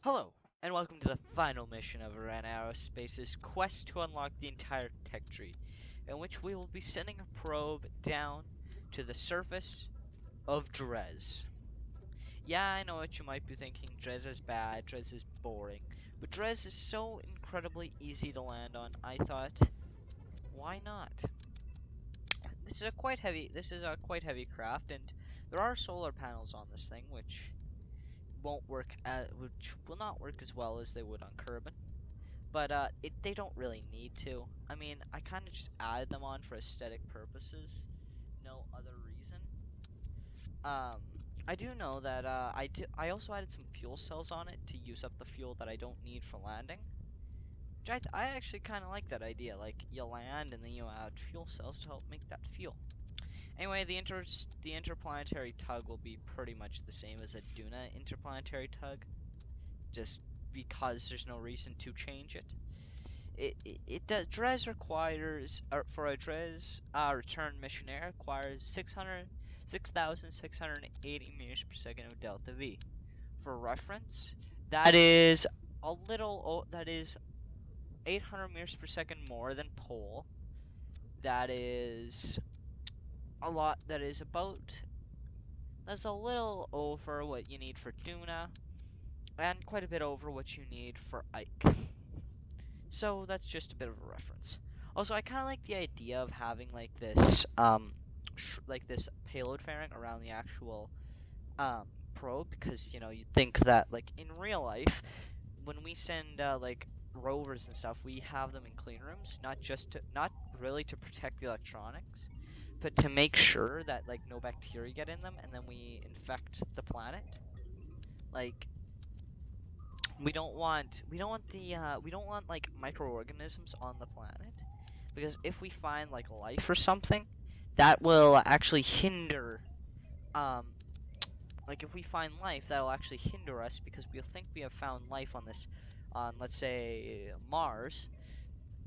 Hello, and welcome to the final mission of Aerospace's quest to unlock the entire tech tree, in which we will be sending a probe down to the surface of Dres. Yeah, I know what you might be thinking, Dres is bad, Dres is boring, but Dres is so incredibly easy to land on, I thought, why not? This is a quite heavy craft, and there are solar panels on this thing, which will not work as well as they would on Kerbin. But they don't really need to. I mean, I kind of just added them on for aesthetic purposes, no other reason. Um, I do know that I also added some fuel cells on it to use up the fuel that I don't need for landing. Which I actually kind of like that idea. Like you land and then you add fuel cells to help make that fuel. Anyway, the interplanetary tug will be pretty much the same as a Duna interplanetary tug, just because there's no reason to change it. It does. Dres requires, or for a Dres return mission air requires 6,680 meters per second of delta V. For reference, that is that is 800 meters per second more than pole. That is a lot. That's a little over what you need for Duna, and quite a bit over what you need for Ike. So that's just a bit of a reference. Also, I kind of like the idea of having like this payload fairing around the actual um, probe, because you think that like in real life, when we send like rovers and stuff, we have them in clean rooms, not really to protect the electronics, but to make sure that like no bacteria get in them, and then we infect the planet. Like we don't want like microorganisms on the planet, because if we find like life or something, that will actually hinder um like if we find life, that will actually hinder us, because we'll think we have found life on let's say Mars,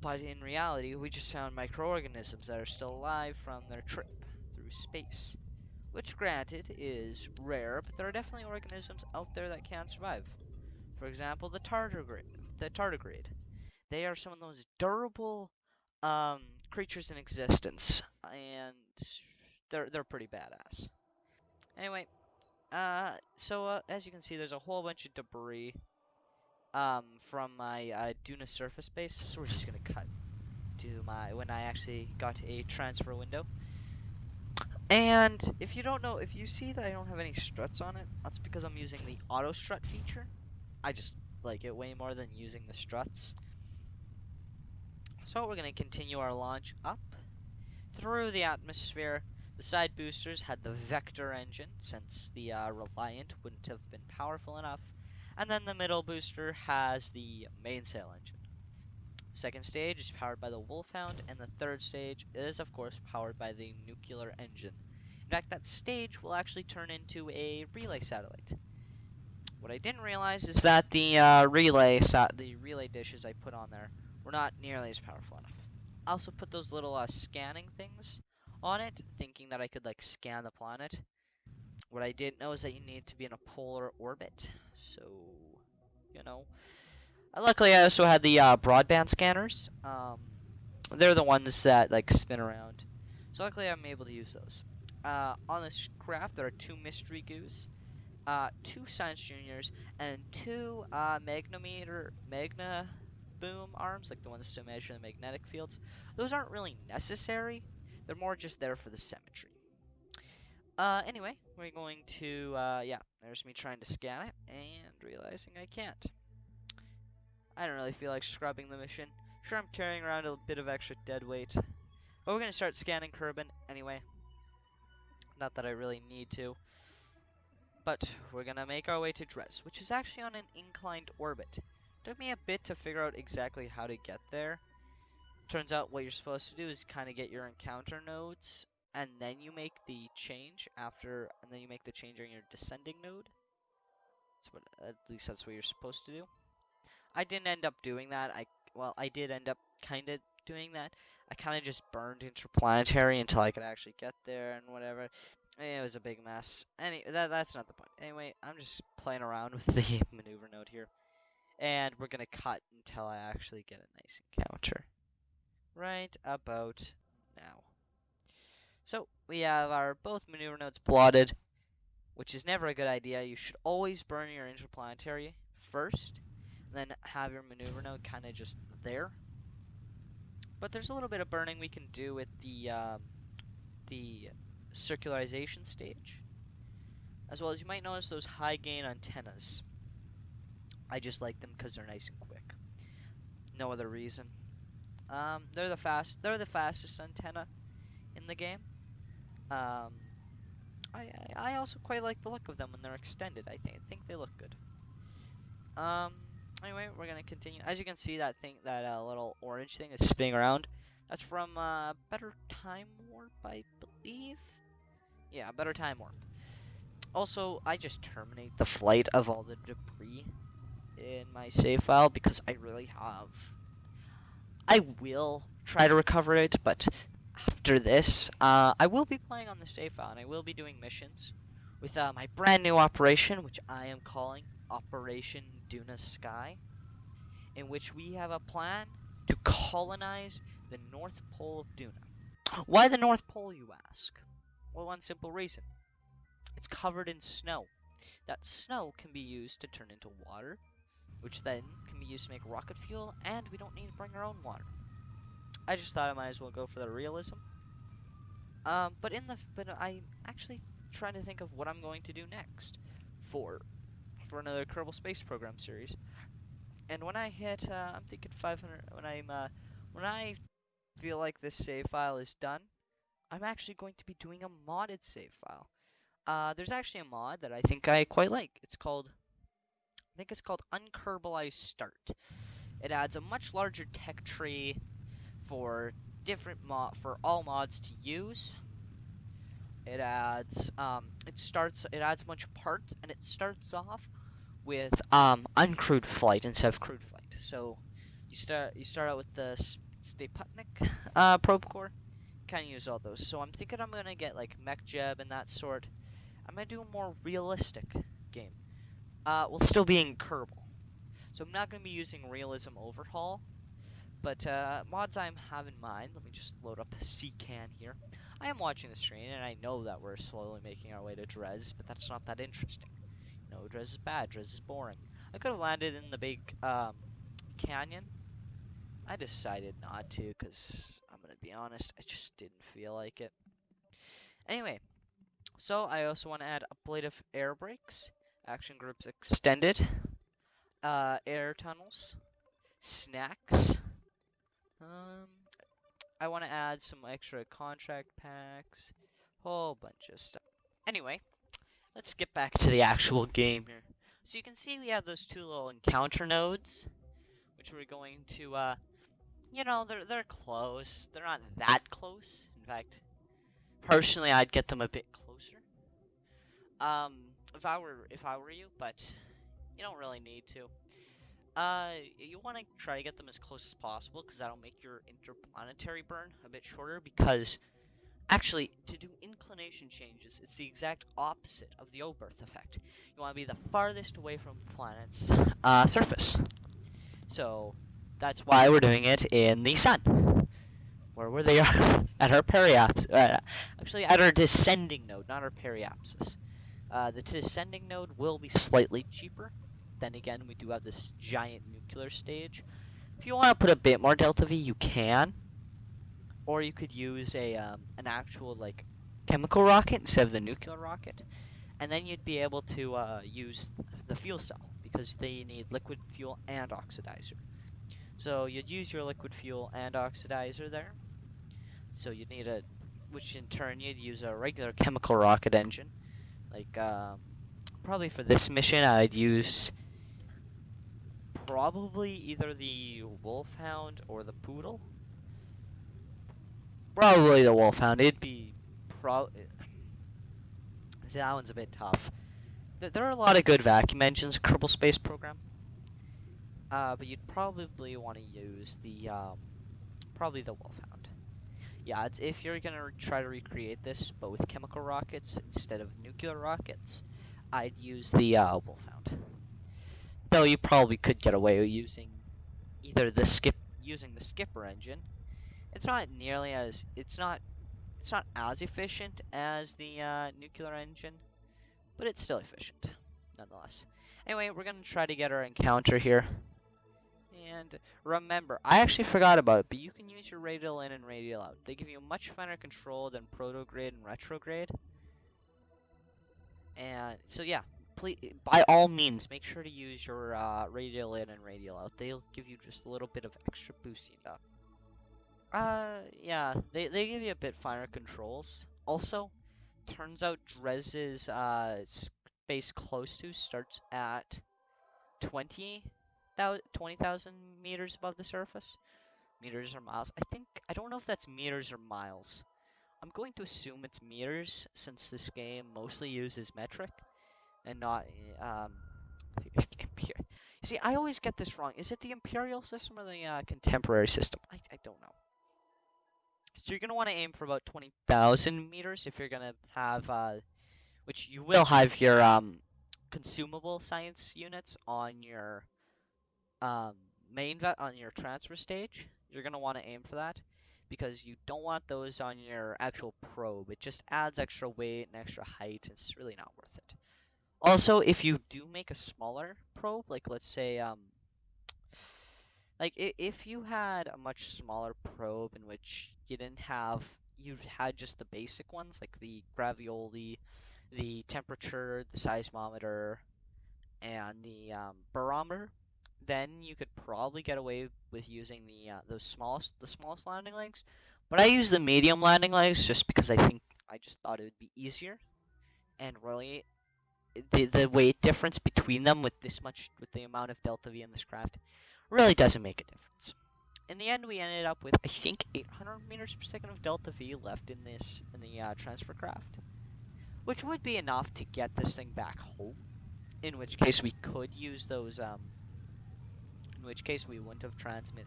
but in reality we just found microorganisms that are still alive from their trip through space, which granted is rare, but there are definitely organisms out there that can survive. For example, the tardigrade. They are some of the most durable creatures in existence, and they're pretty badass. Anyway, as you can see, there's a whole bunch of debris from my Duna surface base. So we're just gonna cut to my when I actually got a transfer window. And if you see that I don't have any struts on it, that's because I'm using the auto strut feature. I just like it way more than using the struts. So we're going to continue our launch up through the atmosphere. The side boosters had the Vector engine, since the Reliant wouldn't have been powerful enough. And then the middle booster has the mainsail engine. Second stage is powered by the Wolfhound, and the third stage is, of course, powered by the nuclear engine. In fact, that stage will actually turn into a relay satellite. What I didn't realize is that the relay dishes I put on there were not nearly as powerful enough. I also put those little scanning things on it, thinking that I could like scan the planet. What I didn't know is that you need to be in a polar orbit. So, you know. Luckily, I also had the broadband scanners. They're the ones that like spin around. So luckily, I'm able to use those. On this craft, there are two mystery goos, two science juniors, and two magna boom arms, like the ones to measure the magnetic fields. Those aren't really necessary. They're more just there for the symmetry. Anyway, we're going to, yeah, there's me trying to scan it and realizing I can't. I don't really feel like scrubbing the mission. Sure, I'm carrying around a bit of extra dead weight. But we're going to start scanning Kerbin anyway. Not that I really need to. But we're going to make our way to Dres, which is actually on an inclined orbit. Took me a bit to figure out exactly how to get there. Turns out what you're supposed to do is kind of get your encounter nodes, and then you make the change and then you make the change on your descending node. At least that's what you're supposed to do. I didn't end up doing that. I did end up kind of doing that. I kind of just burned interplanetary until I could actually get there and whatever. It was a big mess. That's not the point. Anyway, I'm just playing around with the maneuver node here. and we're gonna cut until I actually get a nice encounter. Right about now. So we have our both maneuver nodes plotted, which is never a good idea. You should always burn your interplanetary first, and then have your maneuver node kind of just there. But there's a little bit of burning we can do with the circularization stage, as well as you might notice those high gain antennas. I just like them because they're nice and quick. No other reason. They're the fastest antenna in the game. Um, I also quite like the look of them when they're extended. I think they look good. Um, anyway, we're gonna continue. As you can see, that little orange thing is spinning around. That's from Better Time Warp, I believe. Yeah, Better Time Warp. Also, I just terminate the flight of all the debris in my save file because I really have. I will try to recover it, but after this, I will be playing on the save file and I will be doing missions with my brand new operation, which I am calling Operation Duna Sky, in which we have a plan to colonize the North Pole of Duna. Why the North Pole, you ask? Well, one simple reason. It's covered in snow. That snow can be used to turn into water, which then can be used to make rocket fuel, and we don't need to bring our own water. I just thought I might as well go for the realism. But I'm actually trying to think of what I'm going to do next for another Kerbal Space Program series. And when I hit, I'm thinking 500. When I feel like this save file is done, I'm actually going to be doing a modded save file. There's actually a mod that I think I quite like. I think it's called Unkerbalized Start. It adds a much larger tech tree for for all mods to use. It adds it adds a bunch of parts, and it starts off with uncrewed flight instead of crewed flight. So you start out with the Steputnik probe core. Kind of use all those. So I'm thinking I'm gonna get like mech jeb and that sort. I'm gonna do a more realistic game. We'll still be in Kerbal. So I'm not gonna be using realism overhaul. But mods I have in mind, let me just load up CCAN here. I am watching the stream, and I know that we're slowly making our way to Dres, but that's not that interesting. You know, Dres is bad, Dres is boring. I could have landed in the big canyon. I decided not to, because I'm going to be honest, I just didn't feel like it. Anyway, so I also want to add ablative air brakes, action groups extended, air tunnels, snacks. I want to add some extra contract packs, whole bunch of stuff. Anyway, let's get back to the actual game here. So you can see we have those two little encounter nodes, which we're going to, you know, they're close. They're not that close. In fact, personally, I'd get them a bit closer. If I were you, but you don't really need to. You want to try to get them as close as possible, because that'll make your interplanetary burn a bit shorter, because actually, to do inclination changes, it's the exact opposite of the Oberth effect. You want to be the farthest away from the planet's surface. So, that's why we're doing it in the sun, where they are at our periapsis. Actually, at our descending node, not our periapsis. The descending node will be slightly cheaper. Then again, we do have this giant nuclear stage. If you want to put a bit more delta V, you can. Or you could use an actual like chemical rocket instead of the nuclear rocket, and then you'd be able to use the fuel cell, because they need liquid fuel and oxidizer. So you'd use your liquid fuel and oxidizer there. So you'd need which in turn you'd use a regular chemical rocket engine. Like probably for this mission, I'd use probably either the Wolfhound or the Poodle. Probably the Wolfhound. It'd be See, that one's a bit tough. There are a lot of good vacuum engines in Kerbal Space Program. But you'd probably want to use the probably the Wolfhound. Yeah, if you're gonna try to recreate this, but with chemical rockets instead of nuclear rockets, I'd use the Wolfhound. Though you probably could get away with using either using the skipper engine. It's not nearly as it's not as efficient as the nuclear engine, but it's still efficient nonetheless. Anyway, we're gonna try to get our encounter here. And remember, I actually forgot about it, but you can use your radial in and radial out. They give you much finer control than protograde and retrograde. And so yeah, please, by all means, make sure to use your radial in and radial out. They'll give you just a little bit of extra boosting up. Yeah, they give you a bit finer controls. Also, turns out Dres's space close to starts at 20,000 meters above the surface. Meters or miles. I don't know if that's meters or miles. I'm going to assume it's meters since this game mostly uses metric and not I think it's imperial. See, I always get this wrong. Is it the imperial system or the contemporary system? I don't know. So you're gonna want to aim for about 20,000 meters if you're gonna have which you will have your consumable science units on your um, on your transfer stage. You're gonna want to aim for that because you don't want those on your actual probe. It just adds extra weight and extra height. It's really not worth it. Also, if you do make a smaller probe, like let's say like if you had a much smaller probe in which you had just the basic ones like the gravioli, the temperature, the seismometer, and the barometer, then you could probably get away with using the smallest landing legs. But I use the medium landing legs just because I just thought it would be easier, and really the weight difference between them with the amount of delta V in this craft really doesn't make a difference. In the end, we ended up with I think 800 meters per second of delta V left in the transfer craft, which would be enough to get this thing back home. In which case we could use those. In which case we wouldn't have transmit.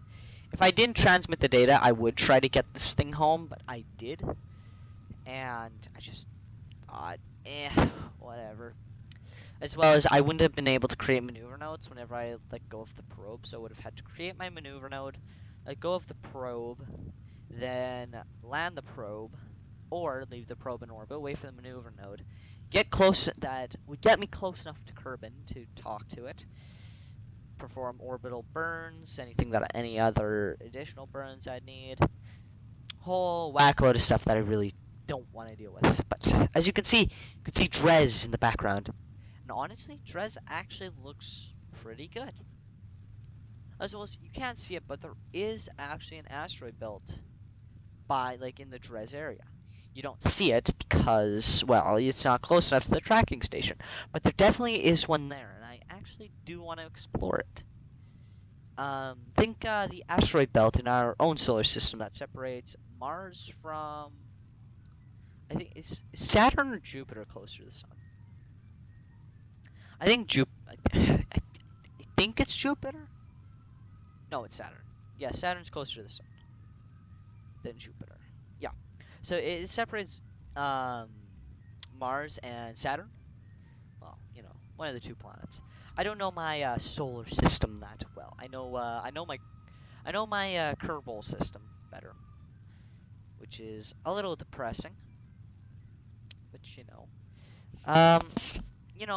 If I didn't transmit the data, I would try to get this thing home, but I did, and I just thought, whatever. As well as I wouldn't have been able to create maneuver nodes whenever I let go of the probe, so I would have had to create my maneuver node, let go of the probe, then land the probe, or leave the probe in orbit, wait for the maneuver node, get close. That would get me close enough to Kerbin to talk to it, perform orbital burns, any other additional burns I'd need, whole whack load of stuff that I really don't want to deal with. But as you can see Dres in the background. And honestly, Dres actually looks pretty good. As well as, you can't see it, but there is actually an asteroid belt in the Dres area. You don't see it because, well, it's not close enough to the tracking station. But there definitely is one there, and I actually do want to explore it. Think the asteroid belt in our own solar system that separates Mars from, I think, is Saturn or Jupiter closer to the sun? I think I think it's Jupiter. No, it's Saturn. Yeah, Saturn's closer to the sun than Jupiter. Yeah. So it separates Mars and Saturn. Well, one of the two planets. I don't know my solar system that well. I know my Kerbal system better, which is a little depressing. But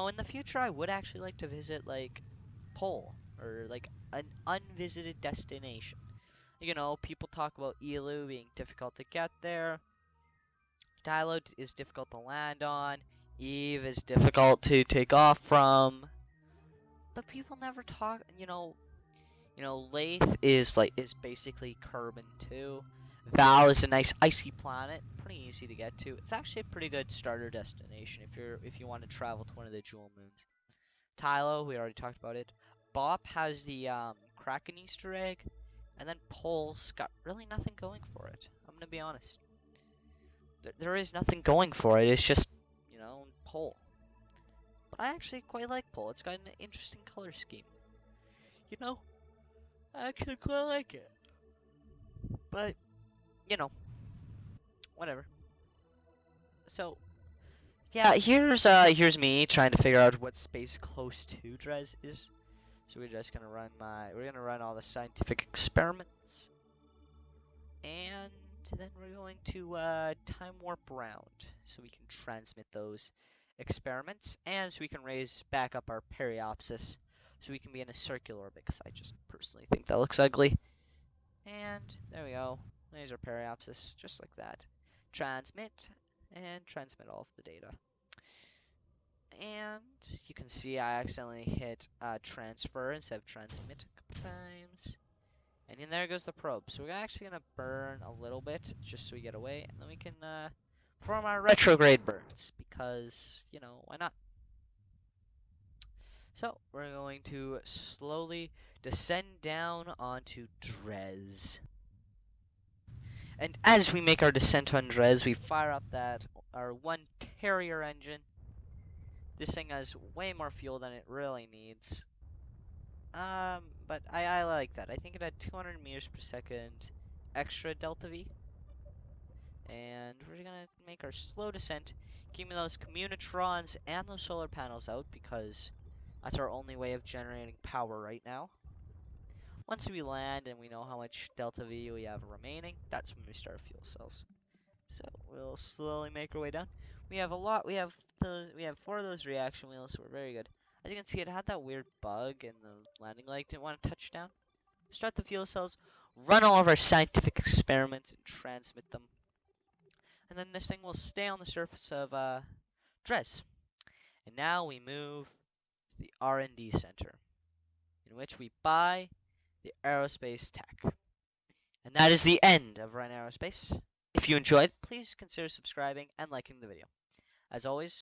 in the future I would actually like to visit like Pole or like an unvisited destination. People talk about Elu being difficult to get there. Tylo is difficult to land on. Eve is difficult to take off from. But people never talk. Lathe is basically Kerbin too. Val is a nice icy planet, pretty easy to get to. It's actually a pretty good starter destination if you want to travel to one of the jewel moons. Tylo, we already talked about it. Bop has the Kraken Easter egg, and then Pole's got really nothing going for it. I'm gonna be honest. There is nothing going for it. It's just Pole. But I actually quite like Pole. It's got an interesting color scheme. I actually quite like it. But whatever. So yeah, here's me trying to figure out what space close to Dres is. So we're gonna run all the scientific experiments, and then we're going to time warp around so we can transmit those experiments, and so we can raise back up our periapsis so we can be in a circular orbit, because I just personally think that looks ugly. And there we go. There's our periapsis, just like that. Transmit, and transmit all of the data. And you can see I accidentally hit transfer instead of transmit a couple times. And then there goes the probe. So we're actually going to burn a little bit just so we get away. And then we can perform our retrograde burns because, you know, why not? So we're going to slowly descend down onto Dres. And as we make our descent on Dres, we fire up our 1 Terrier engine. This thing has way more fuel than it really needs. But I like that. I think it had 200 meters per second extra delta V. And we're gonna make our slow descent, keeping those communitrons and those solar panels out because that's our only way of generating power right now. Once we land and we know how much delta V we have remaining, that's when we start fuel cells. So we'll slowly make our way down. We have 4 of those reaction wheels, so we're very good. As you can see, it had that weird bug and the landing leg didn't want to touch down. Start the fuel cells, run all of our scientific experiments and transmit them. And then this thing will stay on the surface of Dres. And now we move to the R&D center, in which we buy the aerospace tech. And that is the end of Run Aerospace. If you enjoyed, please consider subscribing and liking the video. As always,